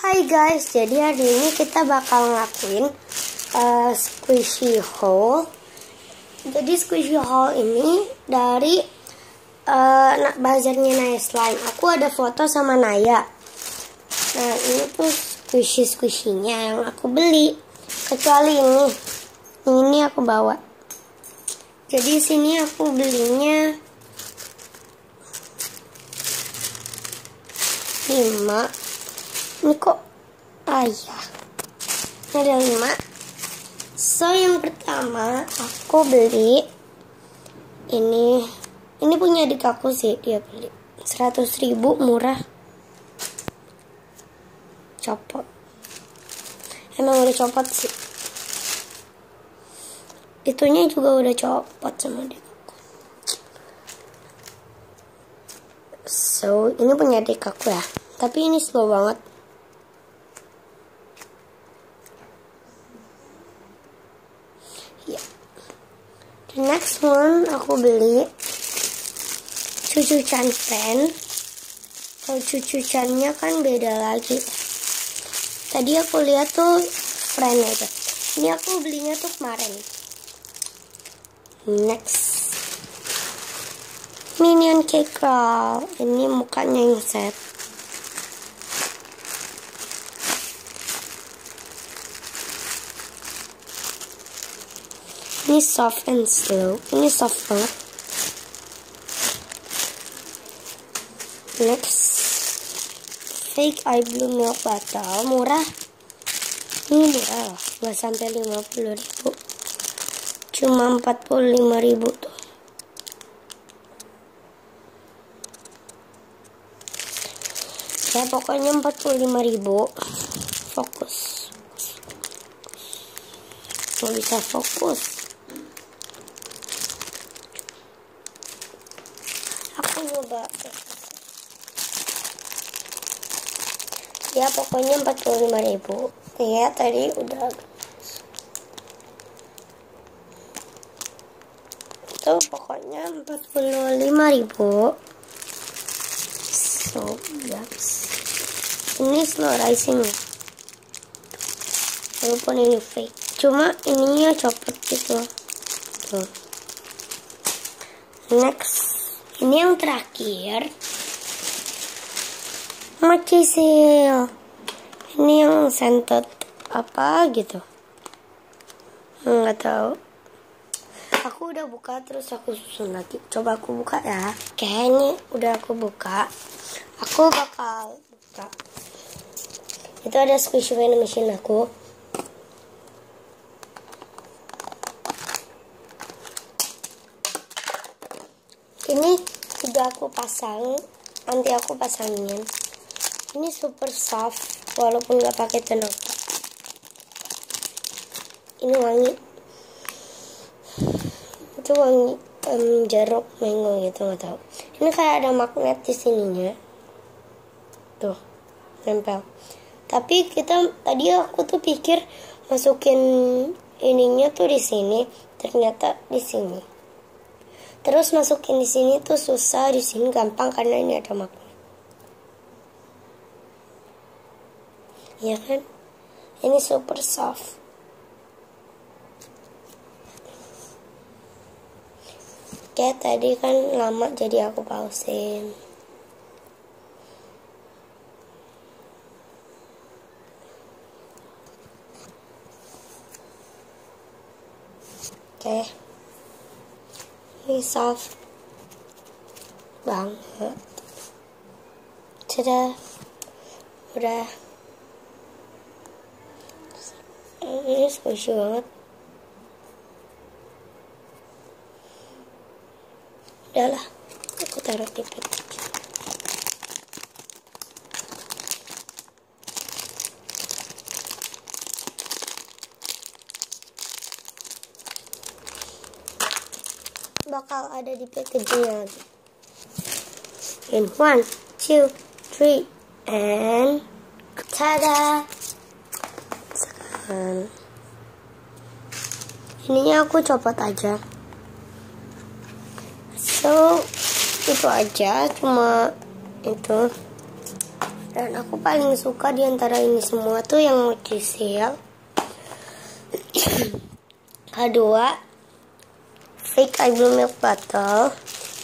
Hai guys, jadi hari ini kita bakal ngelakuin squishy haul. Jadi squishy haul ini dari bazarnya Naya Slime. Aku ada foto sama Naya. Nah ini tuh squishy-squishy-nya yang aku beli. Kecuali ini aku bawa. Jadi sini aku belinya 5. Ini kok ayah ini ada 5. So yang pertama aku beli ini punya adik aku sih, dia beli 100.000, murah, copot, emang udah copot sih, itunya juga udah copot sama adik aku. So ini punya adik aku ya, tapi ini slow banget. The next one aku beli cucu-can pen. Kalau cucu-cannya kan beda lagi. Tadi aku lihat tuh friendnya itu. Ini aku belinya tuh kemarin. Next, Minion Cake Roll. Ini mukanya yang set. Ini soft and slow. Ini soft banget. Next, fake eye blue milk bottle, murah. Ini murah, nggak sampai 50.000, cuma 45.000 tuh. Ya pokoknya 45.000. Fokus. Nggak bisa fokus. Aku nyoba ya pokoknya 45.000 ya, tadi udah itu pokoknya 45.000. So yes, ini slow rising walaupun ini fake, cuma ininya copot gitu tuh. Next, ini yang terakhir, Mochi Seal. Ini yang scented apa gitu, nggak tahu. Aku udah buka terus aku susun lagi. Coba aku buka ya. Oke, ini udah aku buka. Aku bakal buka. Itu ada squishy vending machine aku. Ini sudah aku pasang, nanti aku pasangin. Ini super soft walaupun nggak pakai tenaga. Ini wangi. Itu wangi jeruk mango gitu, nggak tahu. Ini kayak ada magnet di sininya. Tuh, nempel. Tapi tadi aku tuh pikir masukin ininya tuh di sini, ternyata di sini. Terus masukin di sini tuh susah, di sini gampang karena ini ada magnet. Ya kan? Ini super soft. Oke, tadi kan lama jadi aku pausin. Oke. Ini soft banget. Tada. Udah. Ini squishy banget. Udahlah, aku taruh di packaging. Bakal ada di packagingnya lagi. In 1, 2, 3, and tada! Ininya aku copot aja. So itu aja, cuma itu Dan aku paling suka di antara ini semua tuh yang mochi seal. Kedua, fake eyebrow milk bottle.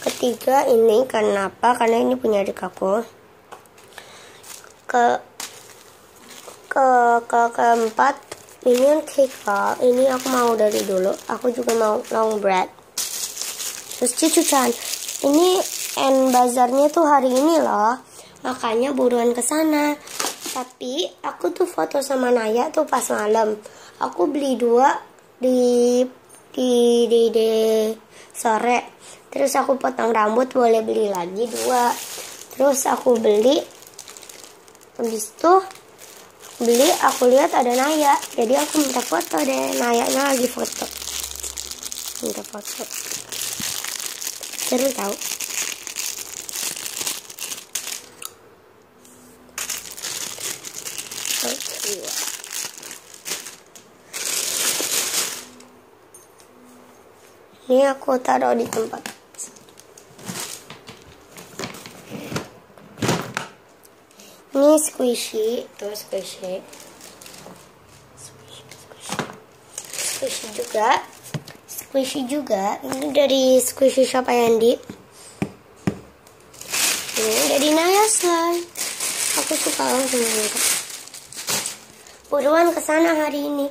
Ketiga ini karena apa? Karena ini punya adik aku. Keempat, minion cake roll. Ini aku mau dari dulu. Aku juga mau long bread. Terus cucu-chan, ini end bazarnya tuh hari ini loh. Makanya buruan ke sana. Tapi aku tuh foto sama Naya tuh pas malam. Aku beli 2 di sore. Terus aku potong rambut, boleh beli lagi 2. Terus aku beli. Habis itu aku lihat ada Naya. Jadi aku minta foto deh. Nayanya lagi foto. Minta foto. Seru tahu. Ini aku taruh di tempat. Ini squishy, tuh squishy juga. Ini dari Squishy Shop Ayandi. Ini dari Naya Slime. Aku suka langsung mereka. Buruan kesana hari ini.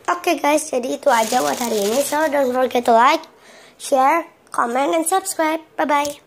Oke guys, jadi itu aja buat hari ini. So don't forget to like, share, comment, and subscribe. Bye bye.